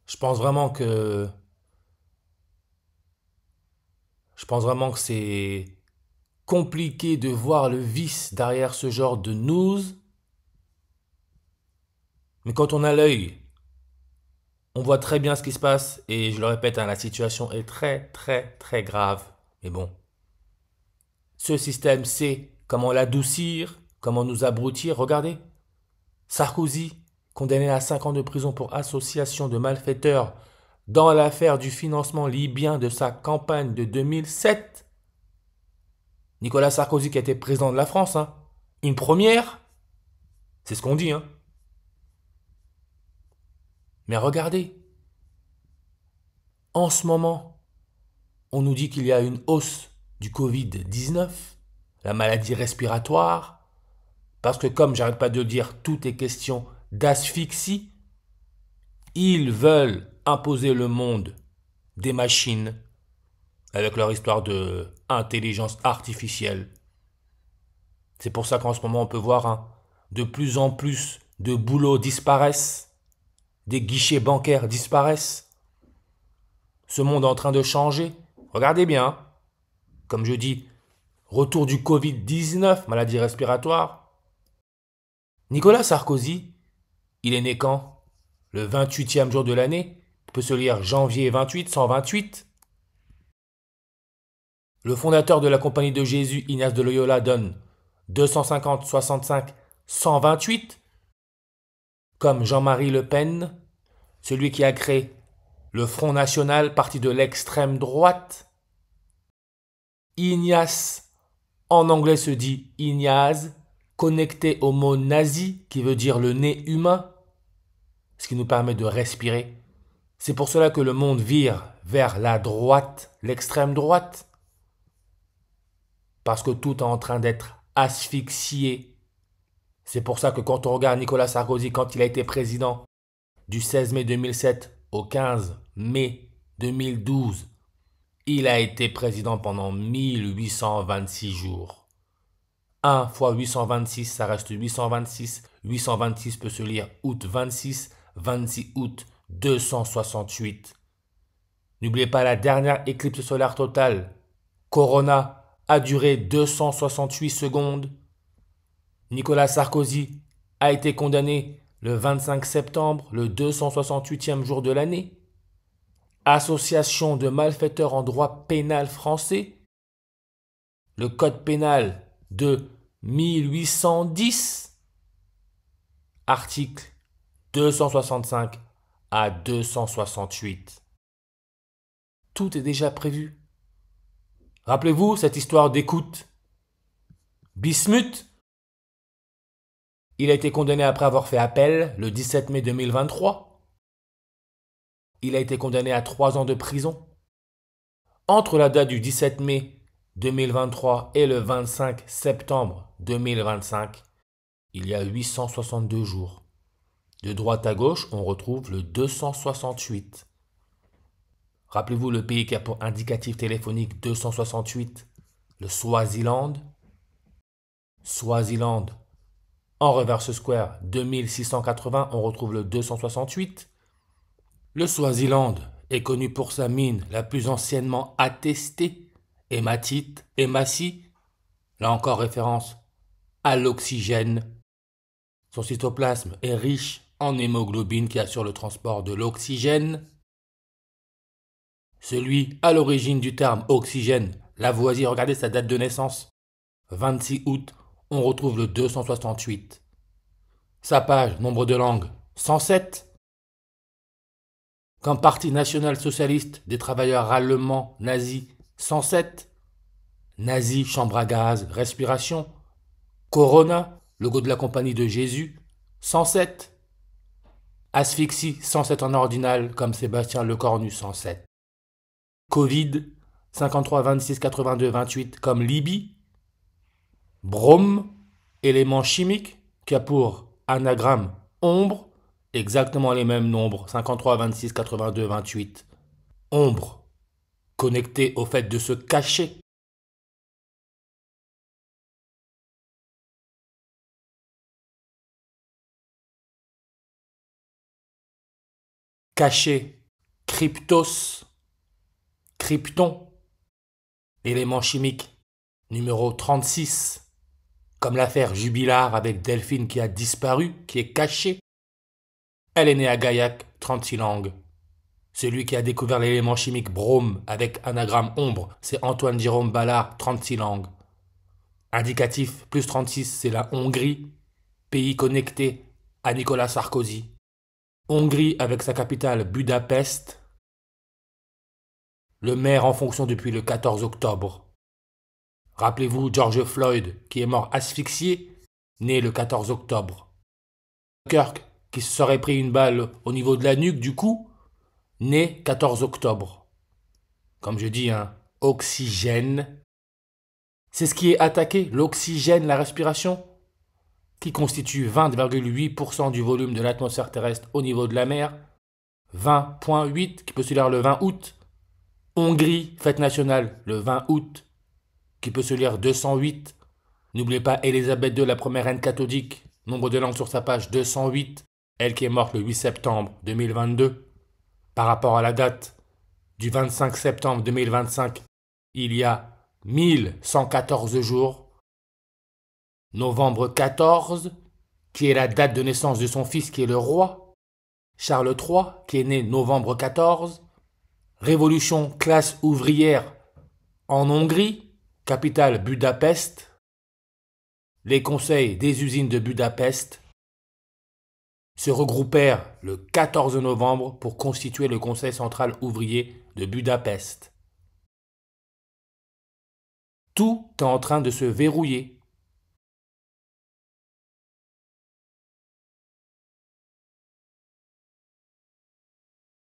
Je pense vraiment que, je pense vraiment que c'est compliqué de voir le vice derrière ce genre de news. Mais quand on a l'œil, on voit très bien ce qui se passe. Et je le répète, hein, la situation est très, très, très grave. Mais bon, ce système sait comment l'adoucir, comment nous abrutir. Regardez, Sarkozy, condamné à 5 ans de prison pour association de malfaiteurs dans l'affaire du financement libyen de sa campagne de 2007. Nicolas Sarkozy qui a été président de la France, hein. Une première, c'est ce qu'on dit, hein. Mais regardez, en ce moment, on nous dit qu'il y a une hausse du Covid-19, la maladie respiratoire, parce que comme j'arrête pas de le dire, tout est question d'asphyxie. Ils veulent imposer le monde des machines avec leur histoire de intelligence artificielle. C'est pour ça qu'en ce moment on peut voir, hein, de plus en plus de boulots disparaissent, des guichets bancaires disparaissent. Ce monde est en train de changer. Regardez bien, hein. Comme je dis, retour du Covid-19, maladie respiratoire. Nicolas Sarkozy, il est né quand? Le 28e jour de l'année. On peut se lire janvier 28, 128. Le fondateur de la Compagnie de Jésus, Ignace de Loyola, donne 250, 65, 128. Comme Jean-Marie Le Pen, celui qui a créé le Front National, parti de l'extrême droite. Ignace, en anglais se dit Ignaz, connecté au mot nazi, qui veut dire le nez humain, ce qui nous permet de respirer. C'est pour cela que le monde vire vers la droite, l'extrême droite, parce que tout est en train d'être asphyxié. C'est pour ça que quand on regarde Nicolas Sarkozy, quand il a été président du 16 mai 2007 au 15 mai 2012, il a été président pendant 1826 jours. 1 fois 826, ça reste 826. 826 peut se lire août 26, 26 août 268. N'oubliez pas la dernière éclipse solaire totale. Corona a duré 268 secondes. Nicolas Sarkozy a été condamné le 25 septembre, le 268e jour de l'année. Association de malfaiteurs en droit pénal français. Le code pénal de 1810. Article 265 à 268. Tout est déjà prévu. Rappelez-vous cette histoire d'écoute. Bismuth, il a été condamné après avoir fait appel le 17 mai 2023. Il a été condamné à 3 ans de prison. Entre la date du 17 mai 2023 et le 25 septembre 2025, il y a 862 jours. De droite à gauche, on retrouve le 268. Rappelez-vous le pays qui a pour indicatif téléphonique 268, le Swaziland. Swaziland, en reverse square 2680, on retrouve le 268. Le Swaziland est connu pour sa mine la plus anciennement attestée, hématite, hématie, là encore référence à l'oxygène. Son cytoplasme est riche en hémoglobine qui assure le transport de l'oxygène. Celui à l'origine du terme oxygène, Lavoisier, regardez sa date de naissance. 26 août, on retrouve le 268. Sa page, nombre de langues, 107. Comme parti national-socialiste des travailleurs allemands nazis, 107. Nazi, chambre à gaz, respiration. Corona, logo de la Compagnie de Jésus, 107. Asphyxie, 107 en ordinal, comme Sébastien Lecornu, 107. Covid, 53, 26, 82, 28, comme Libye. Brome, élément chimique, qui a pour anagramme ombre, exactement les mêmes nombres, 53, 26, 82, 28. Ombre, connecté au fait de se cacher. Cacher Kryptos, krypton, élément chimique numéro 36, comme l'affaire Jubilard avec Delphine qui a disparu, qui est cachée. Elle est née à Gaillac, 36 langues. Celui qui a découvert l'élément chimique brome avec anagramme ombre, c'est Antoine Jérôme Ballard, 36 langues. Indicatif plus 36, c'est la Hongrie, pays connecté à Nicolas Sarkozy. Hongrie avec sa capitale Budapest. Le maire en fonction depuis le 14 octobre. Rappelez-vous George Floyd qui est mort asphyxié, né le 14 octobre. Kirk qui se serait pris une balle au niveau de la nuque du cou, né 14 octobre. Comme je dis, oxygène. C'est ce qui est attaqué, l'oxygène, la respiration, qui constitue 20,8% du volume de l'atmosphère terrestre au niveau de la mer, 20,8 qui peut se lire le 20 août, Hongrie, fête nationale le 20 août, qui peut se lire 208, n'oubliez pas Élisabeth II, la première reine catholique, nombre de langues sur sa page 208, elle qui est morte le 8 septembre 2022, par rapport à la date du 25 septembre 2025, il y a 1114 jours. Novembre 14, qui est la date de naissance de son fils qui est le roi, Charles III, qui est né novembre 14, révolution classe ouvrière en Hongrie, capitale Budapest, les conseils des usines de Budapest se regroupèrent le 14 novembre pour constituer le Conseil central ouvrier de Budapest. Tout est en train de se verrouiller.